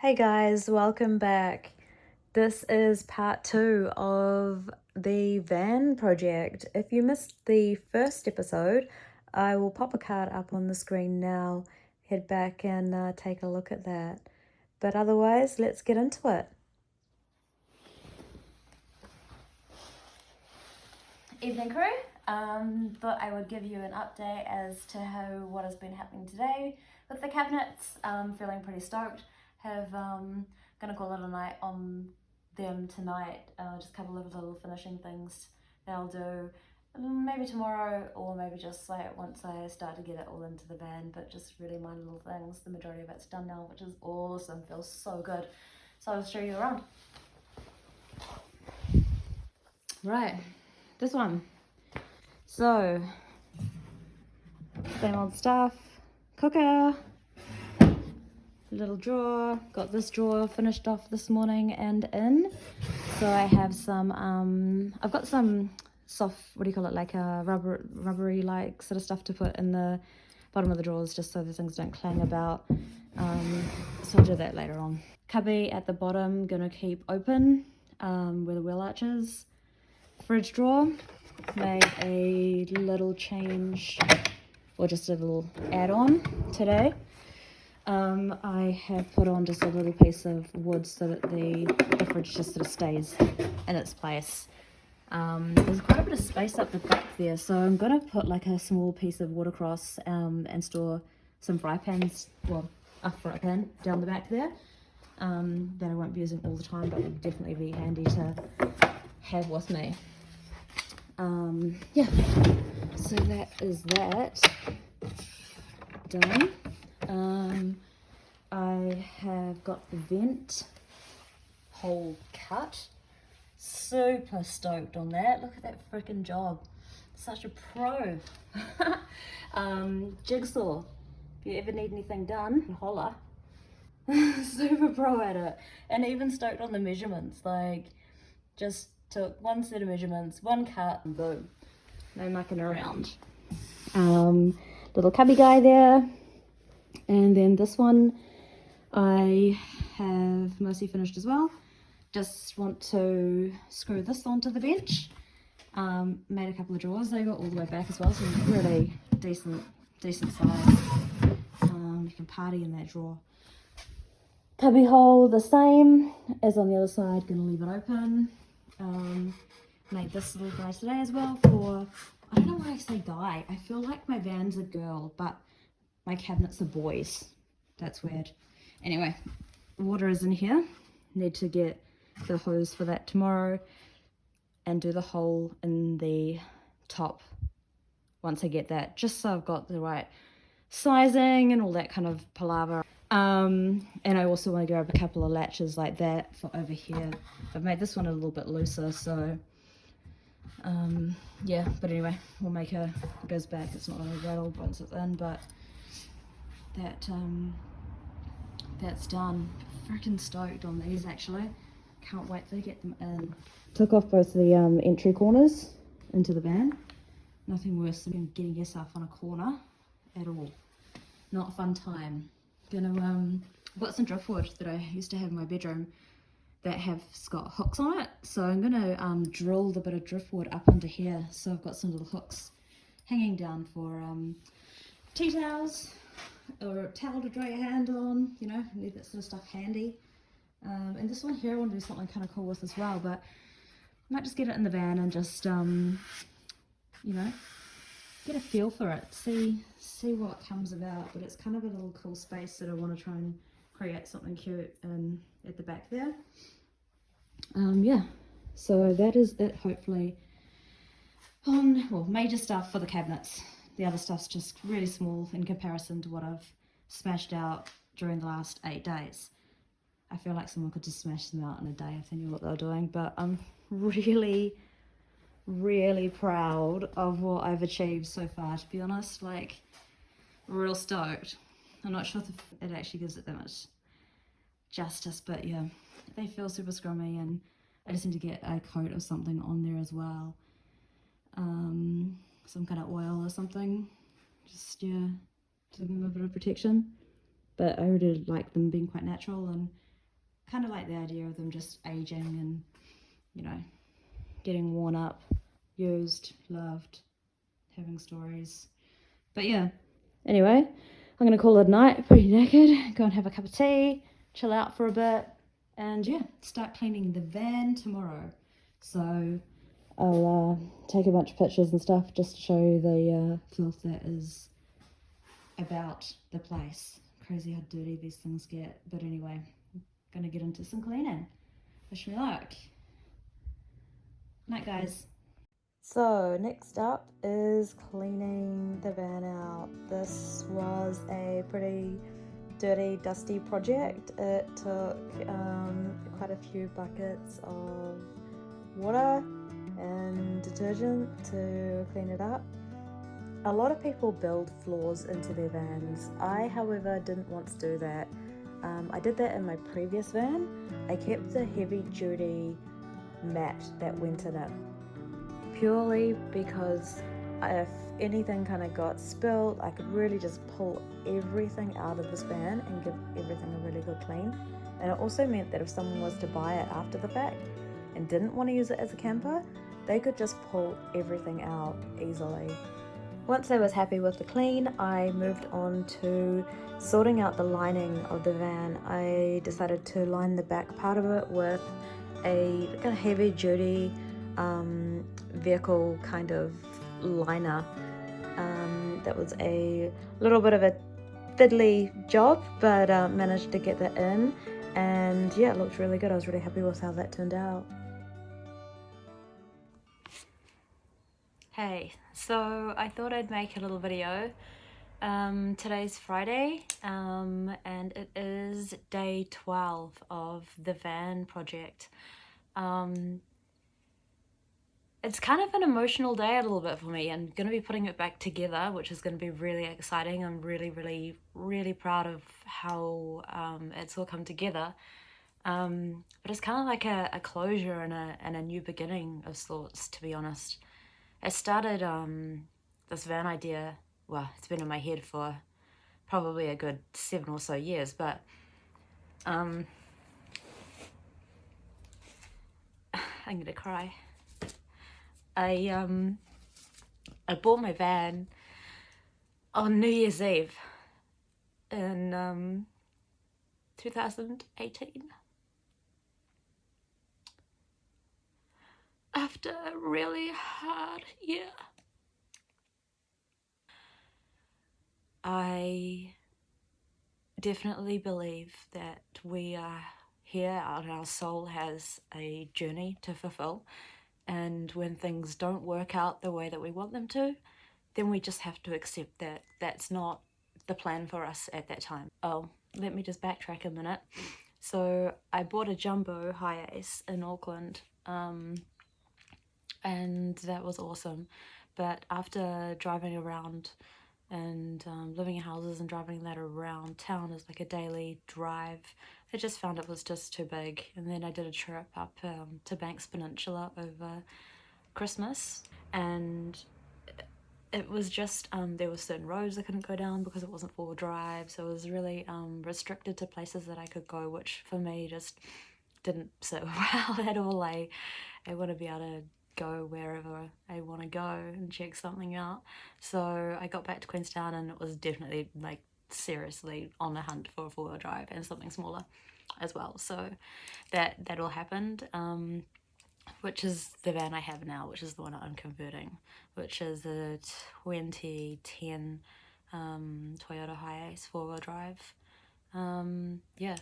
Hey guys, welcome back. This is part 2 of the van project. If you missed the first episode, I will pop a card up on the screen now. Head back and take a look at that. But otherwise, let's get into it. Evening crew. Thought I would give you an update as to what has been happening today with the cabinets. Feeling pretty stoked. Have gonna call it a night on them tonight. Just a couple of little finishing things that I'll do maybe tomorrow, or maybe just like once I start to get it all into the van, but just really minor little things. The majority of it's done now, which is awesome. Feels so good. So I'll show you around. Right, this one. So same old stuff. Cooker, little drawer. Got this drawer finished off this morning and in. So I have some I've got some soft, what do you call it, like a rubbery like sort of stuff to put in the bottom of the drawers, just so the things don't clang about. So I'll do that later on. Cubby at the bottom, gonna keep open where the wheel arches. Fridge drawer, made a little change, or just a little add-on today. I have put on just a little piece of wood so that the fridge just sort of stays in its place. There's quite a bit of space up the back there, so I'm going to put like a small piece of wood across and store some fry pans, well, a fry pan down the back there, that I won't be using all the time, but would definitely be handy to have with me. Yeah, so that is that done. I have got the vent hole cut. Super stoked on that. Look at that freaking job. Such a pro. Jigsaw. If you ever need anything done, holla. Super pro at it. And even stoked on the measurements. Like, just took one set of measurements, one cut, and boom. No mucking around. Little cubby guy there. And then this one I have mostly finished as well. Just want to screw this onto the bench. Made a couple of drawers. They got all the way back as well, so really decent size. You can party in that drawer. Cubby hole the same as on the other side. Gonna leave it open. Made this little guy today as well for, I don't know why I say guy. I feel like my van's a girl, but my cabinets are boys. That's weird. Anyway, water is in here. Need to get the hose for that tomorrow and do the hole in the top once I get that, just so I've got the right sizing and all that kind of palaver. And I also want to grab a couple of latches like that for over here. I've made this one a little bit looser, so yeah, but anyway, we'll make it goes back. It's not going to rattle once it's in, but that's done. Freaking stoked on these, actually. Can't wait to get them in. Took off both the entry corners into the van. Nothing worse than getting yourself on a corner at all. Not a fun time. I've got some driftwood that I used to have in my bedroom that have got hooks on it, so I'm gonna drill the bit of driftwood up into here. So I've got some little hooks hanging down for tea towels, or a towel to dry your hand on, you know, need that sort of stuff handy. And this one here I want to do something kind of cool with as well, but I might just get it in the van and just, you know, get a feel for it, see what comes about. But it's kind of a little cool space that I want to try and create something cute at the back there. Yeah, so that is it, hopefully. Well, major stuff for the cabinets. The other stuff's just really small in comparison to what I've smashed out during the last 8 days. I feel like someone could just smash them out in a day if they knew what they were doing, but I'm really, really proud of what I've achieved so far, to be honest. Like, real stoked. I'm not sure if it actually gives it that much justice, but yeah, they feel super scrummy, and I just need to get a coat of something on there as well. Some kind of oil or something, just, yeah, to give them a bit of protection. But I really like them being quite natural, and kind of like the idea of them just aging and, you know, getting worn up, used, loved, having stories. But yeah, anyway, I'm gonna call it a night, pretty naked, go and have a cup of tea, chill out for a bit, and yeah, start cleaning the van tomorrow. So I'll take a bunch of pictures and stuff just to show you the filth that is about the place. Crazy how dirty these things get. But anyway, gonna get into some cleaning. Wish me luck. Night, guys. So next up is cleaning the van out. This was a pretty dirty, dusty project. It took quite a few buckets of water and detergent to clean it up. A lot of people build floors into their vans. I, however, didn't want to do that. I did that in my previous van. I kept the heavy duty mat that went in it, purely because if anything kind of got spilled, I could really just pull everything out of this van and give everything a really good clean. And it also meant that if someone was to buy it after the fact and didn't want to use it as a camper, they could just pull everything out easily. Once I was happy with the clean, I moved on to sorting out the lining of the van. I decided to line the back part of it with a kind of heavy duty vehicle kind of liner. That was a little bit of a fiddly job, but managed to get that in, and yeah, it looked really good. I was really happy with how that turned out. Hey, so I thought I'd make a little video. Today's Friday, and it is day 12 of the van project. It's kind of an emotional day a little bit for me. I'm going to be putting it back together, which is going to be really exciting. I'm really proud of how it's all come together. But it's kind of like a closure and a new beginning of sorts, to be honest. I started this van idea, well, it's been in my head for probably a good 7 or so years, but I'm gonna cry. I bought my van on New Year's Eve in 2018. After a really hard year. I definitely believe that we are here and our soul has a journey to fulfill, and when things don't work out the way that we want them to, then we just have to accept that that's not the plan for us at that time. Oh, let me just backtrack a minute. So I bought a jumbo high ace in Auckland, and that was awesome. But after driving around and living in houses and driving that around town as like a daily drive, I just found it was just too big. And then I did a trip up to Banks Peninsula over Christmas, and it was just there were certain roads I couldn't go down because it wasn't four-wheel drive, so it was really restricted to places that I could go, which for me just didn't sit well at all. I want to be able to go wherever I want to go and check something out. So I got back to Queenstown and it was definitely like seriously on the hunt for a four-wheel drive and something smaller as well. So that all happened, which is the van I have now, which is the one I'm converting, which is a 2010 Toyota Hiace four-wheel drive. Yeah,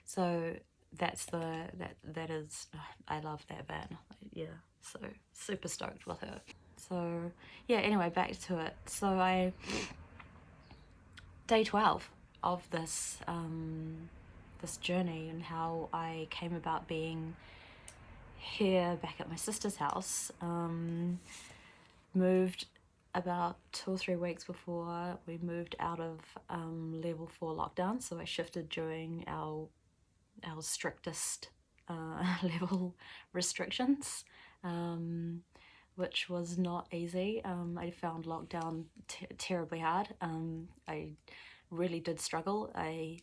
so that's that is, I love that van. Yeah, so super stoked with her. So yeah, anyway, back to it. So day 12 of this this journey and how I came about being here back at my sister's house. Moved about 2 or 3 weeks before we moved out of level 4 lockdown, so I shifted during our strictest level restrictions, which was not easy. I found lockdown terribly hard. I really did struggle. I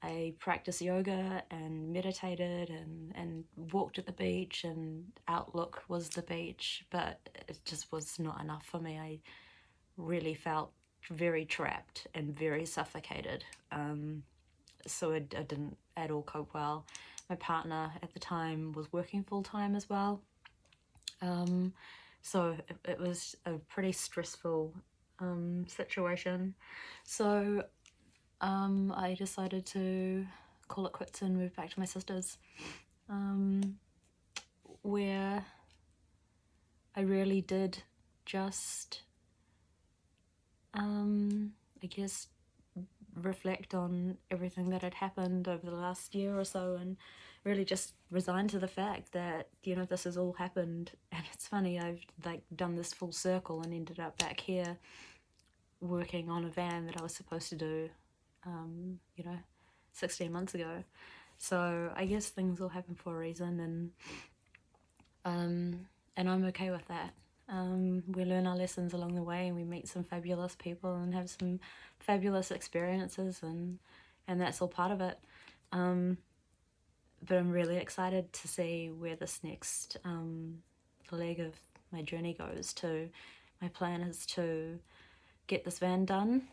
I practiced yoga and meditated and walked at the beach, and outlook was the beach, but it just was not enough for me. I really felt very trapped and very suffocated. So I didn't at all cope well. My partner at the time was working full-time as well. So it was a pretty stressful situation. So I decided to call it quits and move back to my sister's, where I really did just, I guess, reflect on everything that had happened over the last year or so, and really just resigned to the fact that, you know, this has all happened. And it's funny, I've like done this full circle and ended up back here working on a van that I was supposed to do, you know, 16 months ago. So I guess things all happen for a reason, and I'm okay with that. We learn our lessons along the way, and we meet some fabulous people and have some fabulous experiences, and that's all part of it. But I'm really excited to see where this next leg of my journey goes to. My plan is to get this van done.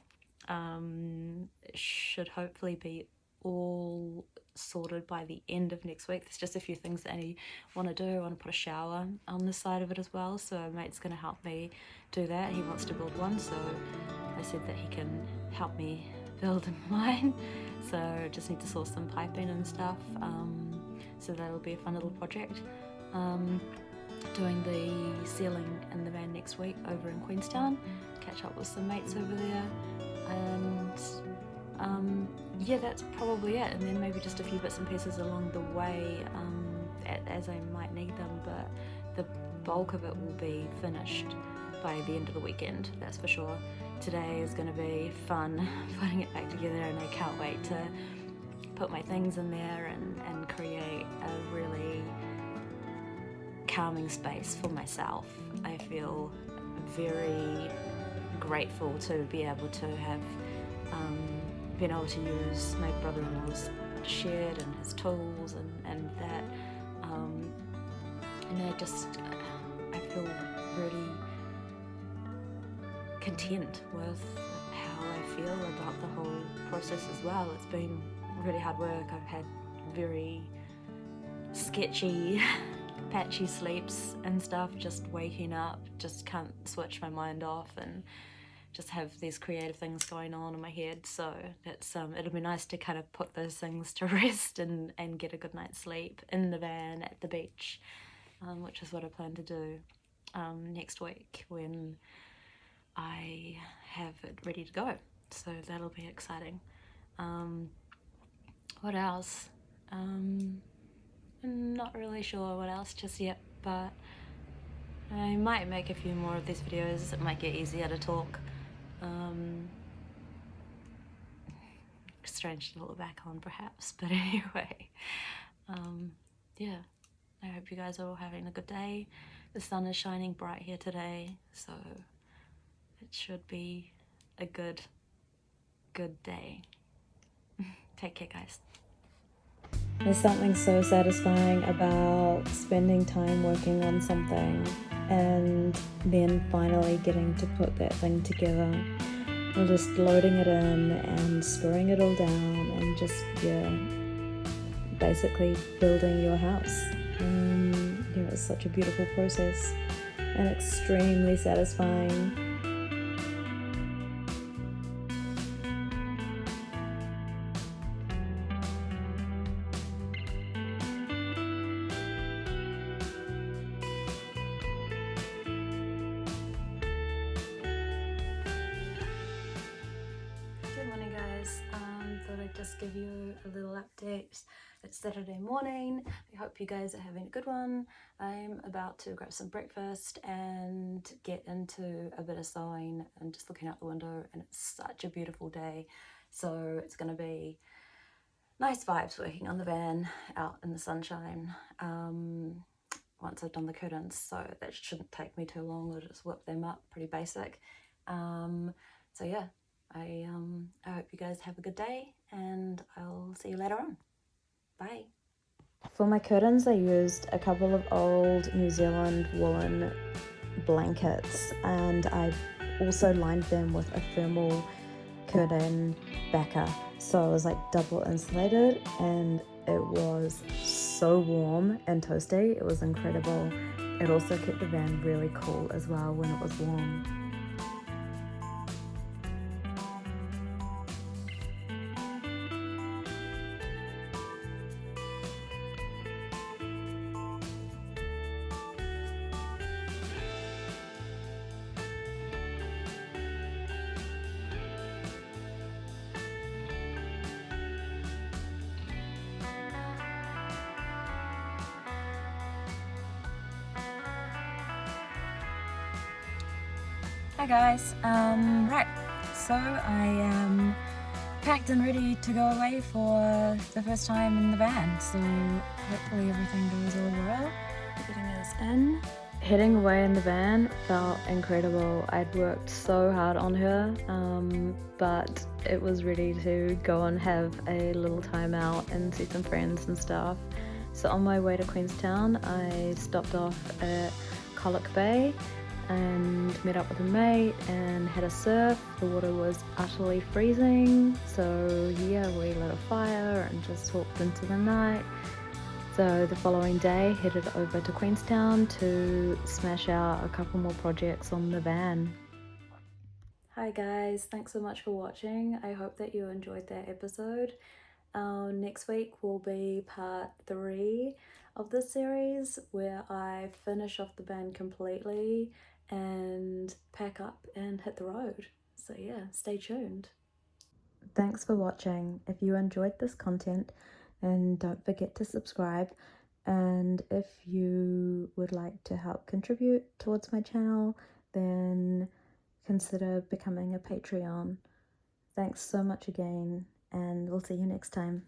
It should hopefully be all sorted by the end of next week. There's just a few things that I want to do. I want to put a shower on the side of it as well, so a mate's going to help me do that. He wants to build one, so I said that he can help me build mine. So just need to source some piping and stuff, so that'll be a fun little project. Doing the ceiling in the van next week over in Queenstown, catch up with some mates over there, and yeah, that's probably it. And then maybe just a few bits and pieces along the way, as I might need them, but the bulk of it will be finished by the end of the weekend, that's for sure. Today is going to be fun putting it back together, and I can't wait to put my things in there and create a really calming space for myself. I feel very grateful to be able to have been able to use my brother-in-law's shed and his tools, and that, and I feel really content with how I feel about the whole process as well. It's been really hard work. I've had very sketchy patchy sleeps and stuff, just waking up, just can't switch my mind off, and just have these creative things going on in my head. So that's it'll be nice to kind of put those things to rest and get a good night's sleep in the van at the beach, which is what I plan to do next week when I have it ready to go. So that'll be exciting. What else? I'm not really sure what else just yet, but I might make a few more of these videos. It might get easier to talk. Strange to look back on perhaps, but anyway, yeah, I hope you guys are all having a good day. The sun is shining bright here today, so it should be a good day. Take care, guys. There's something so satisfying about spending time working on something and then finally getting to put that thing together, and just loading it in and screwing it all down and just, yeah, basically building your house. Yeah, it's such a beautiful process and extremely satisfying. Good morning, guys. Thought I'd just give you a little update. It's Saturday morning. I hope you guys are having a good one. I'm about to grab some breakfast and get into a bit of sewing and just looking out the window, and it's such a beautiful day. So it's going to be nice vibes working on the van out in the sunshine. Once I've done the curtains, so that shouldn't take me too long. I'll just whip them up, pretty basic. So yeah, I hope you guys have a good day, and I'll see you later on. Bye. For my curtains, I used a couple of old New Zealand woolen blankets, and I also lined them with a thermal curtain backer, so it was like double insulated, and it was so warm and toasty. It was incredible. It also kept the van really cool as well when it was warm. Hi guys, right, so I am packed and ready to go away for the first time in the van, so hopefully everything goes all well. Getting us in. Heading away in the van felt incredible. I'd worked so hard on her, but it was ready to go and have a little time out and see some friends and stuff. So on my way to Queenstown, I stopped off at Colic Bay and met up with a mate and had a surf. The water was utterly freezing, so yeah, we lit a fire and just walked into the night. So the following day headed over to Queenstown to smash out a couple more projects on the van. Hi guys, thanks so much for watching. I hope that you enjoyed that episode. Next week will be part 3 of this series, where I finish off the van completely and pack up and hit the road. So yeah, stay tuned. Thanks for watching. If you enjoyed this content, then don't forget to subscribe. And if you would like to help contribute towards my channel, then consider becoming a Patreon. Thanks so much again, and we'll see you next time.